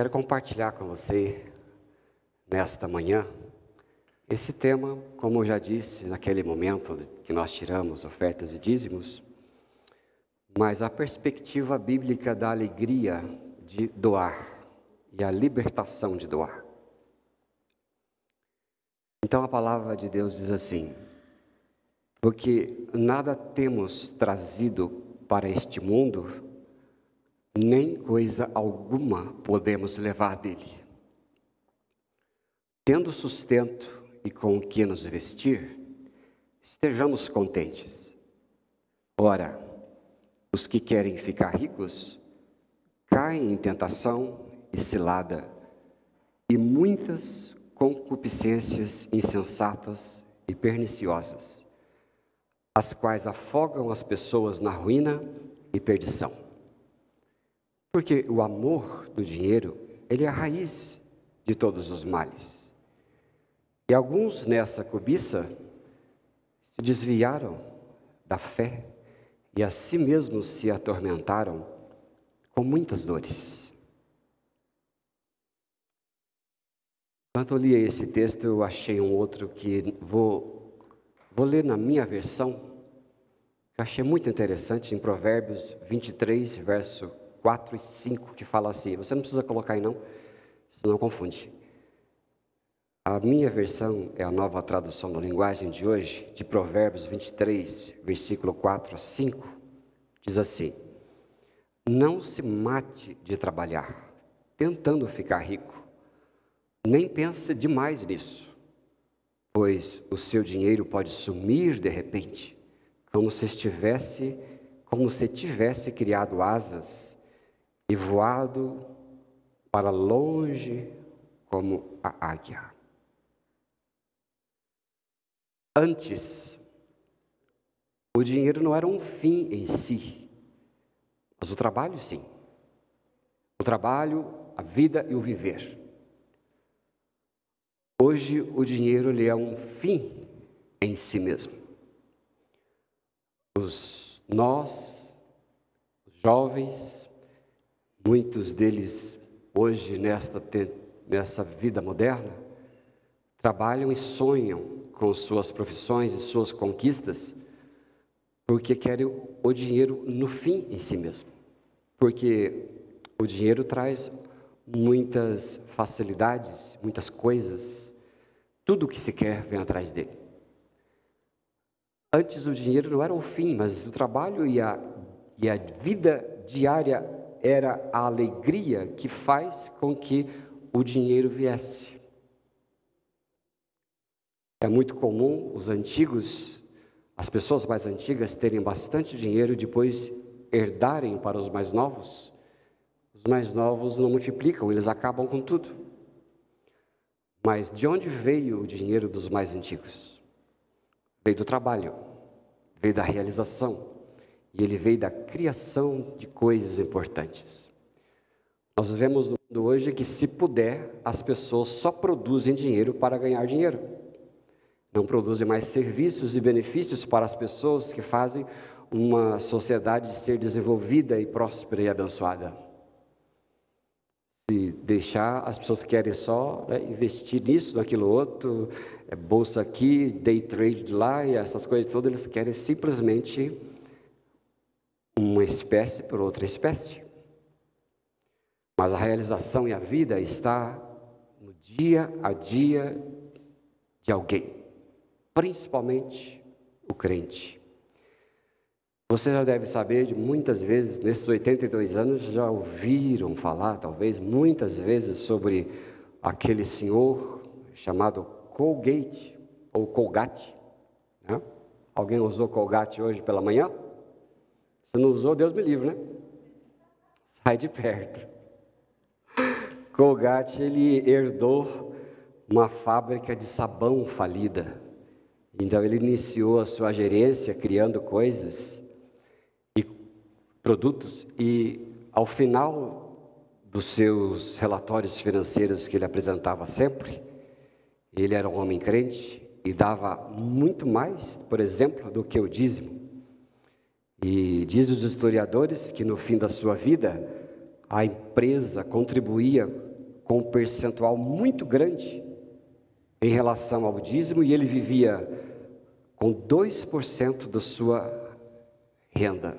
Quero compartilhar com você, nesta manhã, esse tema, como eu já disse naquele momento que nós tiramos ofertas e dízimos, mas a perspectiva bíblica da alegria de doar e a libertação de doar. Então a palavra de Deus diz assim: porque nada temos trazido para este mundo, nem coisa alguma podemos levar dele. Tendo sustento e com o que nos vestir, estejamos contentes. Ora, os que querem ficar ricos, caem em tentação e cilada, e muitas concupiscências insensatas e perniciosas, as quais afogam as pessoas na ruína e perdição. Porque o amor do dinheiro, ele é a raiz de todos os males. E alguns nessa cobiça se desviaram da fé e a si mesmos se atormentaram com muitas dores. Enquanto eu lia esse texto, eu achei um outro que vou ler na minha versão, que eu achei muito interessante, em Provérbios 23, verso 4 e 5, que fala assim, você não precisa colocar aí não, senão confunde. A minha versão é a Nova Tradução da Linguagem de hoje, de Provérbios 23, versículo 4 a 5, diz assim: não se mate de trabalhar, tentando ficar rico, nem pense demais nisso, pois o seu dinheiro pode sumir de repente, como se tivesse criado asas e voado para longe como a águia. Antes, o dinheiro não era um fim em si, mas o trabalho sim. O trabalho, a vida e o viver. Hoje o dinheiro ele é um fim em si mesmo. Nós, os jovens, muitos deles hoje nessa vida moderna, trabalham e sonham com suas profissões e suas conquistas, porque querem o dinheiro no fim em si mesmo. Porque o dinheiro traz muitas facilidades, muitas coisas, tudo o que se quer vem atrás dele. Antes o dinheiro não era o fim, mas o trabalho e a vida diária era a alegria que faz com que o dinheiro viesse. É muito comum as pessoas mais antigas terem bastante dinheiro e depois herdarem para os mais novos. Os mais novos não multiplicam, eles acabam com tudo. Mas de onde veio o dinheiro dos mais antigos? Veio do trabalho, veio da realização, e ele veio da criação de coisas importantes. Nós vemos no mundo hoje que, se puder, as pessoas só produzem dinheiro para ganhar dinheiro. Não produzem mais serviços e benefícios para as pessoas que fazem uma sociedade ser desenvolvida e próspera e abençoada. Se deixar, as pessoas querem só investir nisso, naquilo outro, bolsa aqui, day trade de lá, e essas coisas todas, eles querem simplesmente uma espécie por outra espécie. Mas a realização e a vida está no dia a dia de alguém, principalmente o crente. Você já deve saber de muitas vezes, nesses 82 anos, já ouviram falar, talvez, muitas vezes sobre aquele senhor chamado Colgate, ou Colgate, né? Alguém usou Colgate hoje pela manhã? Se não usou, Deus me livre, né? Sai de perto. Colgate, ele herdou uma fábrica de sabão falida. Então ele iniciou a sua gerência criando coisas e produtos, e ao final dos seus relatórios financeiros que ele apresentava sempre, ele era um homem crente e dava muito mais, por exemplo, do que o dízimo. E diz os historiadores que no fim da sua vida, a empresa contribuía com um percentual muito grande em relação ao dízimo, e ele vivia com 2% da sua renda,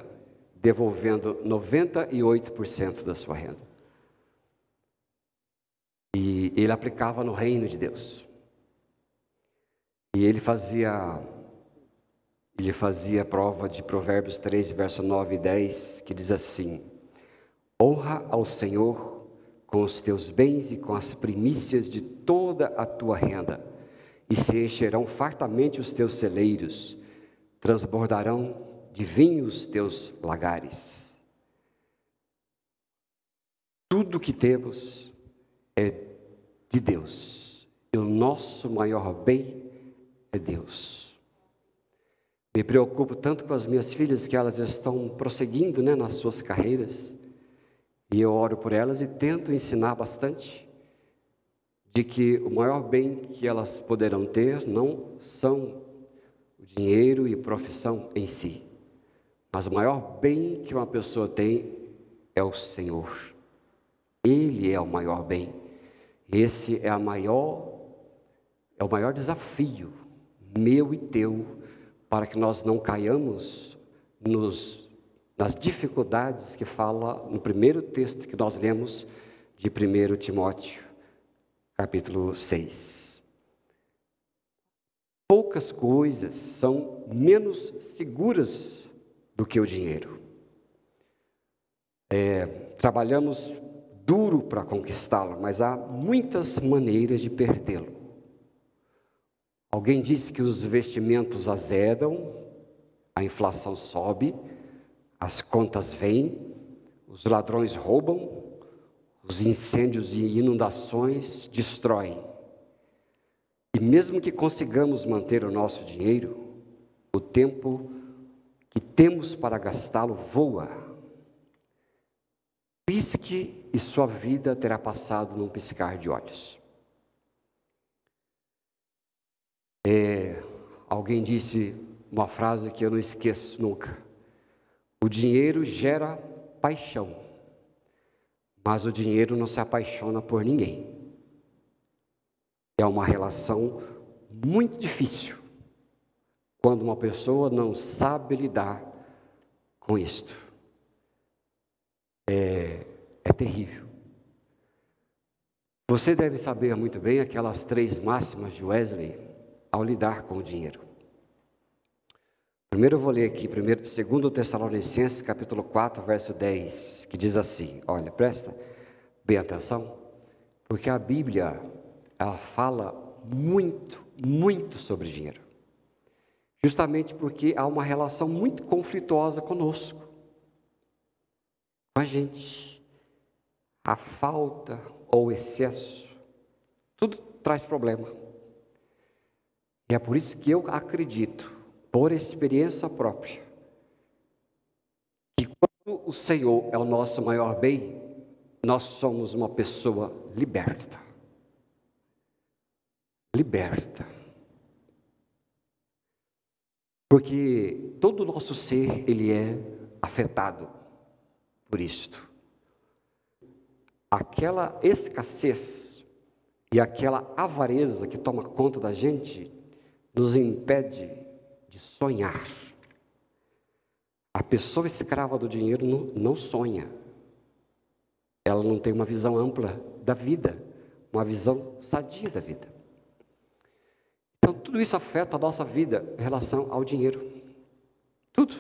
devolvendo 98% da sua renda. E ele aplicava no reino de Deus. E ele fazia prova de Provérbios 3, verso 9 e 10, que diz assim: honra ao Senhor com os teus bens e com as primícias de toda a tua renda, e se encherão fartamente os teus celeiros, transbordarão de vinho os teus lagares. Tudo que temos é de Deus, e o nosso maior bem é Deus. Me preocupo tanto com as minhas filhas, que elas estão prosseguindo, nas suas carreiras, e eu oro por elas e tento ensinar bastante de que o maior bem que elas poderão ter não são o dinheiro e profissão em si, mas o maior bem que uma pessoa tem é o Senhor. Ele é o maior bem. Esse é o maior desafio meu e teu, para que nós não caiamos nas dificuldades que fala no primeiro texto que nós lemos de 1 Timóteo, capítulo 6. Poucas coisas são menos seguras do que o dinheiro. Trabalhamos duro para conquistá-lo, mas há muitas maneiras de perdê-lo. Alguém disse que os investimentos azedam, a inflação sobe, as contas vêm, os ladrões roubam, os incêndios e inundações destroem. E mesmo que consigamos manter o nosso dinheiro, o tempo que temos para gastá-lo voa. Pisque e sua vida terá passado num piscar de olhos. Alguém disse uma frase que eu não esqueço nunca: o dinheiro gera paixão, mas o dinheiro não se apaixona por ninguém. É uma relação muito difícil quando uma pessoa não sabe lidar com isto. É terrível. Você deve saber muito bem aquelas 3 máximas de Wesley ao lidar com o dinheiro. Primeiro eu vou ler aqui, 2 Tessalonicenses, capítulo 4, verso 10, que diz assim, olha, presta bem atenção, porque a Bíblia, ela fala muito, muito sobre dinheiro. Justamente porque há uma relação muito conflituosa conosco, com a gente. A falta ou o excesso, tudo traz problema. E é por isso que eu acredito, por experiência própria, que quando o Senhor é o nosso maior bem, nós somos uma pessoa liberta. Liberta. Porque todo o nosso ser, ele é afetado por isto. Aquela escassez e aquela avareza que toma conta da gente nos impede de sonhar. A pessoa escrava do dinheiro não sonha. Ela não tem uma visão ampla da vida, uma visão sadia da vida. Então, tudo isso afeta a nossa vida em relação ao dinheiro. Tudo.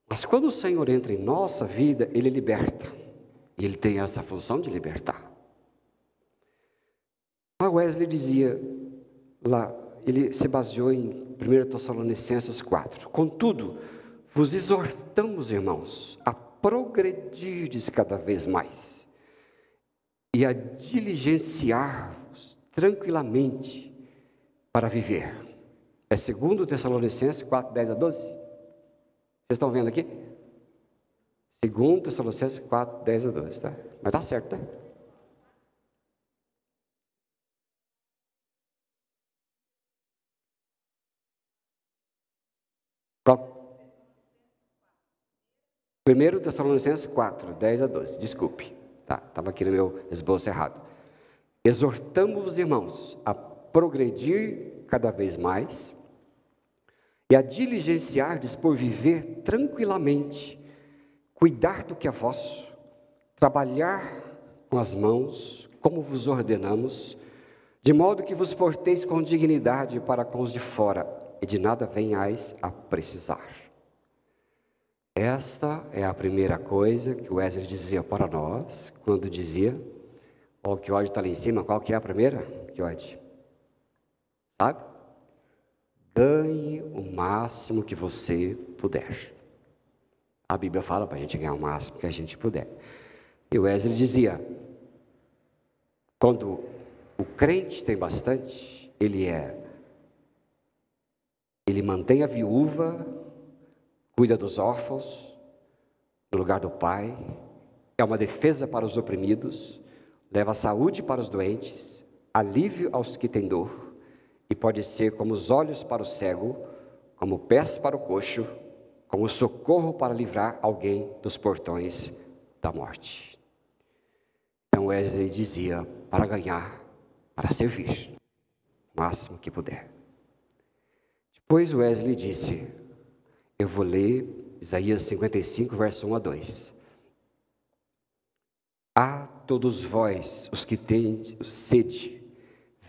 Mas quando o Senhor entra em nossa vida, Ele liberta. E Ele tem essa função de libertar. A Wesley dizia lá, ele se baseou em 1 Tessalonicenses 4. Contudo, vos exortamos, irmãos, a progredirdes cada vez mais e a diligenciar-vos tranquilamente para viver. É 2 Tessalonicenses 4, 10 a 12? Vocês estão vendo aqui? 2 Tessalonicenses 4, 10 a 12, tá? Mas tá certo, tá? Qual? 1 Tessalonicenses 4, 10 a 12, desculpe. Tá, estava aqui no meu esboço errado. Exortamos os irmãos a progredir cada vez mais e a diligenciar-lhes por viver tranquilamente, cuidar do que é vosso, trabalhar com as mãos, como vos ordenamos, de modo que vos porteis com dignidade para com os de fora, e de nada venhais a precisar. Esta é a primeira coisa que o Wesley dizia para nós, quando dizia, o que hoje está ali em cima, qual que é a primeira? Que hoje? Sabe? Ganhe o máximo que você puder. A Bíblia fala para a gente ganhar o máximo que a gente puder. E o Wesley dizia, quando o crente tem bastante, ele mantém a viúva, cuida dos órfãos, no lugar do pai, é uma defesa para os oprimidos, leva saúde para os doentes, alívio aos que têm dor, e pode ser como os olhos para o cego, como pés para o coxo, como socorro para livrar alguém dos portões da morte. Então Wesley dizia, para ganhar, para servir, o máximo que puder. Depois Wesley disse, eu vou ler Isaías 55, verso 1 a 2. A todos vós, os que têm sede,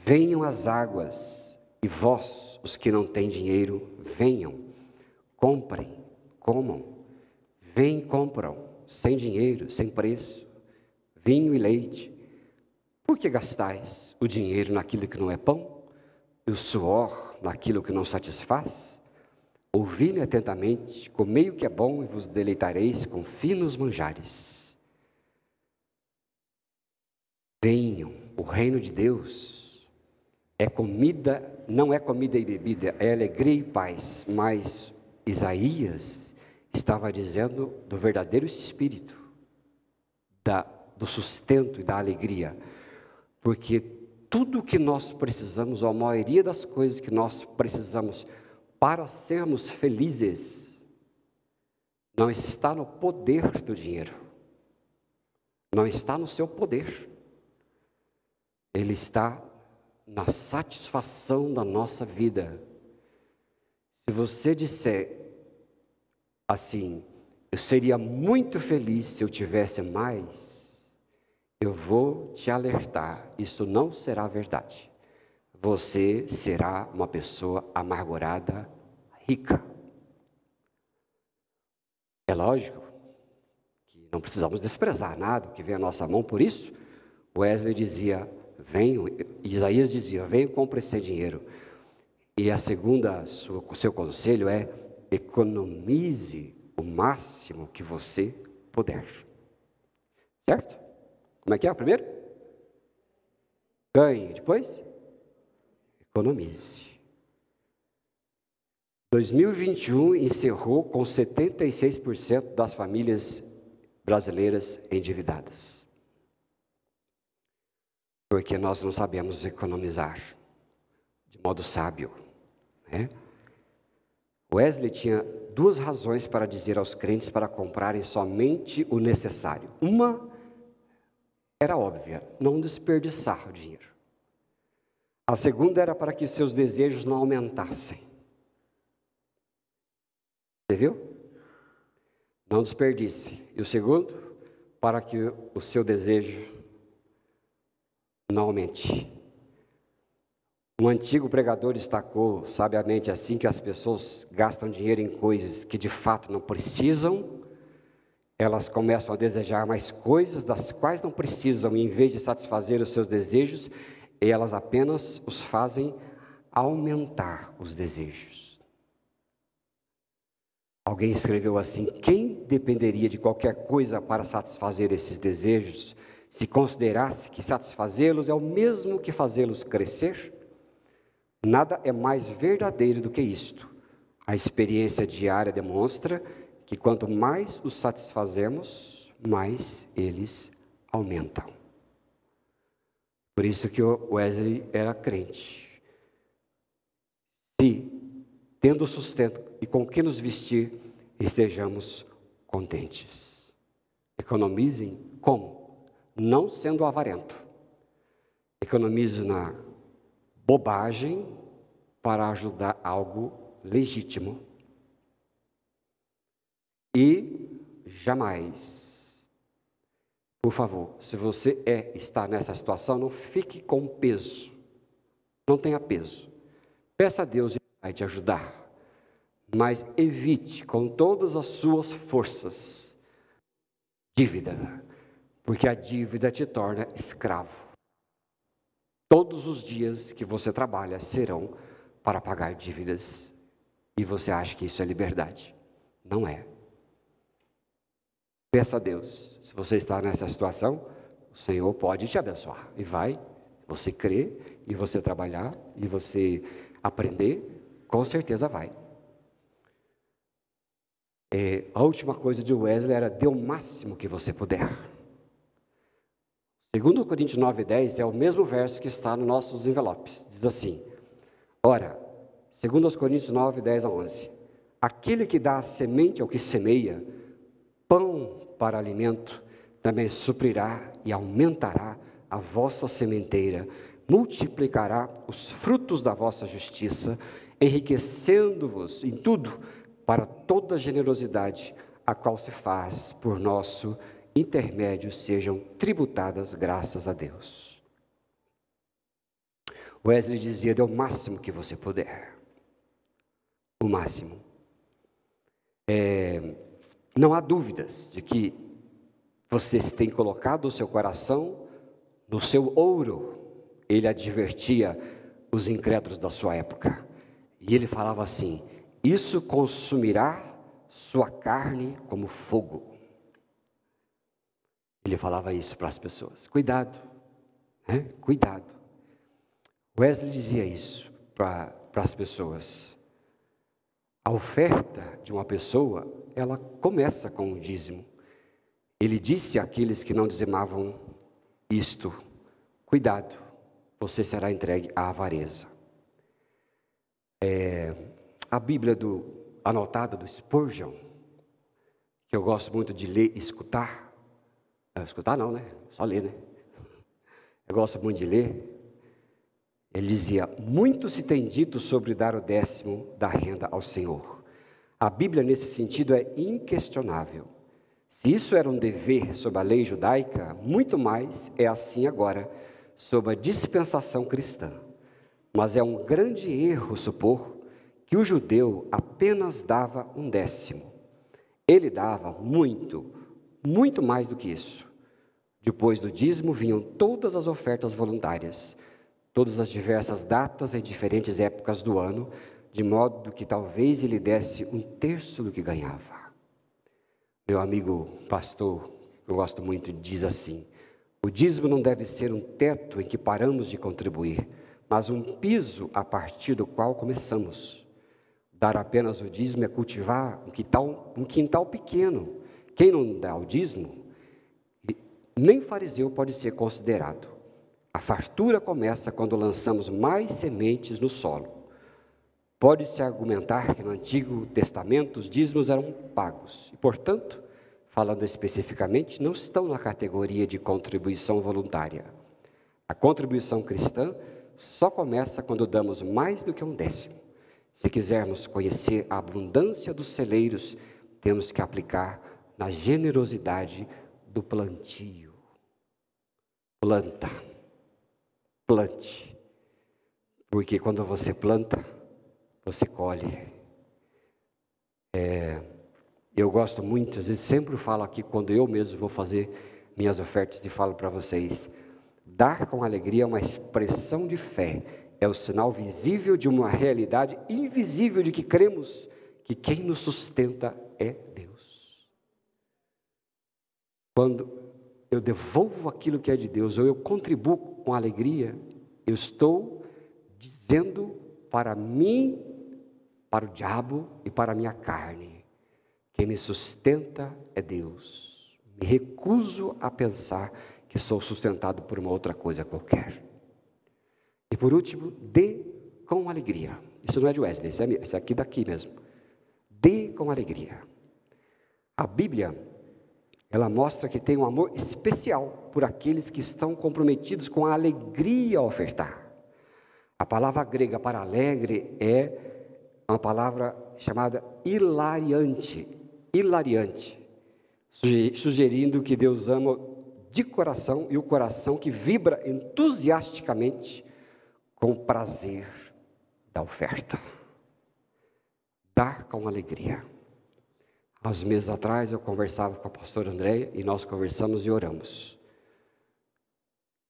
venham às águas, e vós, os que não têm dinheiro, venham, comprem, comam, vêm e compram, sem dinheiro, sem preço, vinho e leite. Por que gastais o dinheiro naquilo que não é pão, e o suor naquilo que não satisfaz? Ouvi-me atentamente, comei o que é bom e vos deleitareis com finos manjares. Venham, o reino de Deus é comida, não é comida e bebida, é alegria e paz. Mas Isaías estava dizendo do verdadeiro espírito, do sustento e da alegria, porque tudo que nós precisamos, ou a maioria das coisas que nós precisamos para sermos felizes, não está no poder do dinheiro, não está no seu poder, ele está na satisfação da nossa vida. Se você disser assim, eu seria muito feliz se eu tivesse mais, eu vou te alertar, isso não será verdade. Você será uma pessoa amargurada, rica. É lógico que não precisamos desprezar nada que vem à nossa mão, por isso Wesley dizia, Isaías dizia, venham, compre esse dinheiro. E a segunda, seu conselho é, economize o máximo que você puder. Certo? Como é que é o primeiro? Ganhe, depois? Economize. 2021 encerrou com 76% das famílias brasileiras endividadas. Porque nós não sabemos economizar de modo sábio, né? Wesley tinha duas razões para dizer aos crentes para comprarem somente o necessário. Uma era óbvia, não desperdiçar o dinheiro. A segunda era para que seus desejos não aumentassem. Você viu? Não desperdice. E o segundo, para que o seu desejo não aumente. Um antigo pregador destacou sabiamente assim que as pessoas gastam dinheiro em coisas que de fato não precisam, elas começam a desejar mais coisas das quais não precisam, e em vez de satisfazer os seus desejos, elas apenas os fazem aumentar os desejos. Alguém escreveu assim, quem dependeria de qualquer coisa para satisfazer esses desejos, se considerasse que satisfazê-los é o mesmo que fazê-los crescer? Nada é mais verdadeiro do que isto. A experiência diária demonstra que quanto mais os satisfazemos, mais eles aumentam. Por isso que o Wesley era crente. Se, tendo sustento e com que nos vestir, estejamos contentes. Economizem como? não sendo avarento. Economize na bobagem para ajudar algo legítimo. E jamais, por favor, se você está nessa situação, não fique com peso. Não tenha peso. Peça a Deus e Ele vai te ajudar. Mas evite com todas as suas forças dívida, porque a dívida te torna escravo. Todos os dias que você trabalha serão para pagar dívidas, e você acha que isso é liberdade. Não é. Peça a Deus, se você está nessa situação, o Senhor pode te abençoar, e vai, você crer, e você trabalhar, e você aprender, com certeza vai. A última coisa de Wesley era: dê o máximo que você puder. 2 Coríntios 9:10 é o mesmo verso que está nos nossos envelopes. Diz assim: ora, 2 Coríntios 9:10-11, aquele que dá a semente ao que semeia, pão para alimento, também suprirá e aumentará a vossa sementeira, multiplicará os frutos da vossa justiça, enriquecendo-vos em tudo, para toda generosidade, a qual se faz por nosso intermédio, sejam tributadas graças a Deus. Wesley dizia: dê o máximo que você puder. O máximo. Não há dúvidas de que você tem colocado o seu coração no seu ouro. Ele advertia os incrédulos da sua época. E ele falava assim: isso consumirá sua carne como fogo. Ele falava isso para as pessoas. Cuidado, né? Cuidado. Wesley dizia isso para as pessoas. A oferta de uma pessoa, ela começa com o dízimo. Ele disse àqueles que não dizimavam isto: cuidado, você será entregue à avareza. A Bíblia anotada do Spurgeon, que eu gosto muito de ler e escutar. Escutar não, né? Só ler, né? Eu gosto muito de ler. Ele dizia: muito se tem dito sobre dar o 10º da renda ao Senhor. A Bíblia, nesse sentido, é inquestionável. Se isso era um dever sob a lei judaica, muito mais é assim agora, sob a dispensação cristã. Mas é um grande erro supor que o judeu apenas dava um 10º. Ele dava muito mais do que isso. Depois do dízimo vinham todas as ofertas voluntárias, todas as diversas datas em diferentes épocas do ano, de modo que talvez ele desse 1/3 do que ganhava. Meu amigo pastor, que eu gosto muito, diz assim: o dízimo não deve ser um teto em que paramos de contribuir, mas um piso a partir do qual começamos. Dar apenas o dízimo é cultivar um quintal pequeno. Quem não dá o dízimo, nem fariseu pode ser considerado. A fartura começa quando lançamos mais sementes no solo. Pode-se argumentar que no Antigo Testamento os dízimos eram pagos e, portanto, falando especificamente, não estão na categoria de contribuição voluntária. A contribuição cristã só começa quando damos mais do que um 10º. Se quisermos conhecer a abundância dos celeiros, temos que aplicar na generosidade do plantio. Plante. Porque quando você planta, você colhe. Eu gosto muito, às vezes sempre falo aqui, quando eu mesmo vou fazer minhas ofertas, e falo para vocês: dar com alegria é uma expressão de fé, é o sinal visível de uma realidade invisível de que cremos que quem nos sustenta é Deus. Quando eu devolvo aquilo que é de Deus, ou eu contribuo com alegria, eu estou dizendo para mim, para o diabo e para a minha carne: quem me sustenta é Deus. Me recuso a pensar que sou sustentado por uma outra coisa qualquer. E por último, dê com alegria. Isso não é de Wesley, isso é aqui daqui mesmo. Dê com alegria. A Bíblia Ela mostra que tem um amor especial por aqueles que estão comprometidos com a alegria a ofertar. A palavra grega para alegre é uma palavra chamada hilariante, sugerindo que Deus ama de coração e o coração que vibra entusiasticamente com o prazer da oferta. Dar com alegria. Há uns meses atrás eu conversava com a pastora Andréia e nós conversamos e oramos.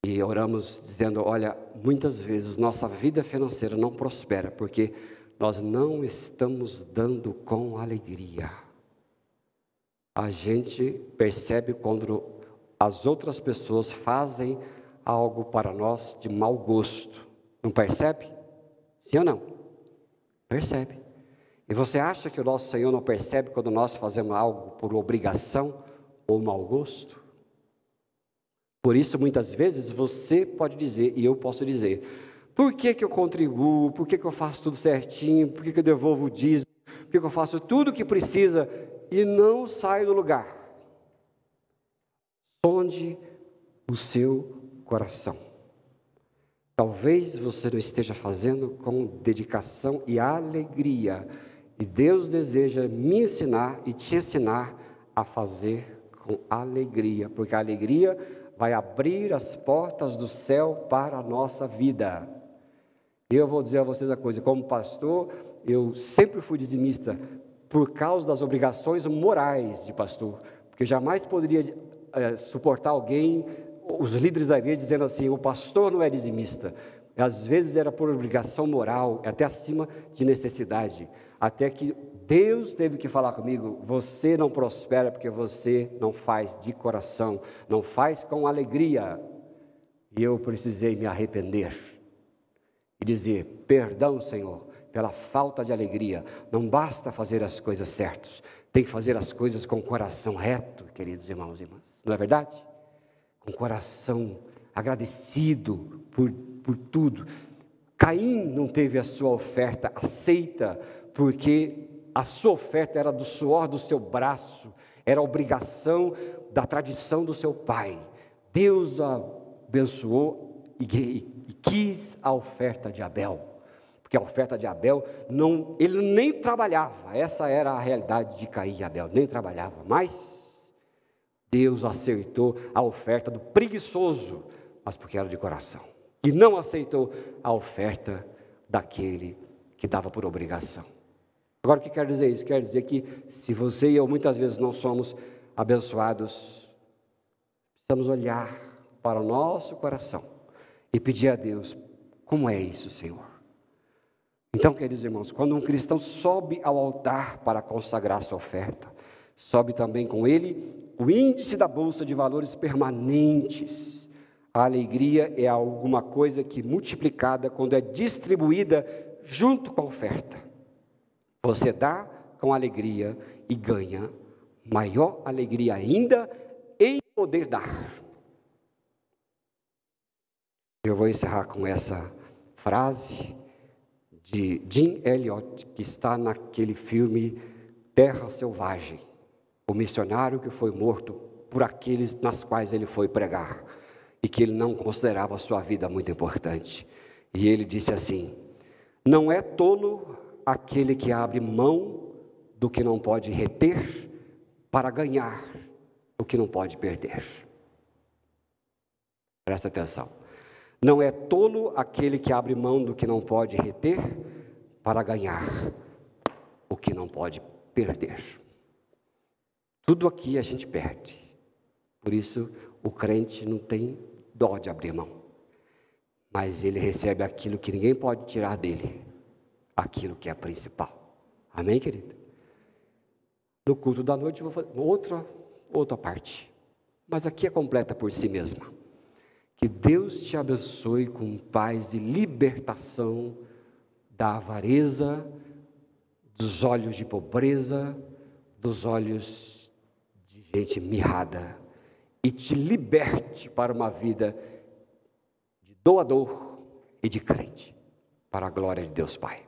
E oramos dizendo, olha, muitas vezes nossa vida financeira não prospera porque nós não estamos dando com alegria. A gente percebe quando as outras pessoas fazem algo para nós de mau gosto. Não percebe? Sim ou não? Percebe. E você acha que o nosso Senhor não percebe quando nós fazemos algo por obrigação ou mau gosto? Por isso, muitas vezes, você pode dizer, e eu posso dizer, por que eu contribuo, por que eu faço tudo certinho, por que eu devolvo o dízimo, por que eu faço tudo o que precisa e não saio do lugar? Sonde o seu coração. Talvez você não esteja fazendo com dedicação e alegria, e Deus deseja me ensinar e te ensinar a fazer com alegria, porque a alegria vai abrir as portas do céu para a nossa vida. E eu vou dizer a vocês a coisa, como pastor, eu sempre fui dizimista por causa das obrigações morais de pastor, porque eu jamais poderia suportar alguém, os líderes da igreja, dizendo assim, o pastor não é dizimista. Às vezes era por obrigação moral, até acima de necessidade, até que Deus teve que falar comigo, você não prospera porque você não faz de coração, não faz com alegria. E eu precisei me arrepender e dizer, perdão, Senhor, pela falta de alegria. Não basta fazer as coisas certas, tem que fazer as coisas com o coração reto, queridos irmãos e irmãs. Não é verdade? Com o coração agradecido por tudo. Caim não teve a sua oferta aceita, porque a sua oferta era do suor do seu braço, era a obrigação da tradição do seu pai. Deus abençoou e quis a oferta de Abel, porque a oferta de Abel, ele nem trabalhava, essa era a realidade de Caim e Abel, nem trabalhava, mas Deus aceitou a oferta do preguiçoso, mas porque era de coração, e não aceitou a oferta daquele que dava por obrigação. Agora, o que quer dizer isso? Quer dizer que se você e eu muitas vezes não somos abençoados, precisamos olhar para o nosso coração e pedir a Deus, como é isso, Senhor? Então, queridos irmãos, quando um cristão sobe ao altar para consagrar sua oferta, sobe também com ele o índice da bolsa de valores permanentes. A alegria é alguma coisa que multiplicada quando é distribuída junto com a oferta. Você dá com alegria e ganha maior alegria ainda em poder dar. Eu vou encerrar com essa frase de Jim Elliot, que está naquele filme Terra Selvagem, o missionário que foi morto por aqueles nas quais ele foi pregar, e que ele não considerava a sua vida muito importante. E ele disse assim, não é tolo aquele que abre mão do que não pode reter para ganhar o que não pode perder. Presta atenção. Não é tolo aquele que abre mão do que não pode reter para ganhar o que não pode perder. Tudo aqui a gente perde. Por isso, o crente não tem dó de abrir mão. Mas ele recebe aquilo que ninguém pode tirar dele. Aquilo que é principal. Amém, querido? No culto da noite eu vou fazer outra parte. Mas aqui é completa por si mesma. Que Deus te abençoe com paz e libertação da avareza, dos olhos de pobreza, dos olhos de gente mirrada, e te liberte para uma vida de doador e de crente, para a glória de Deus Pai.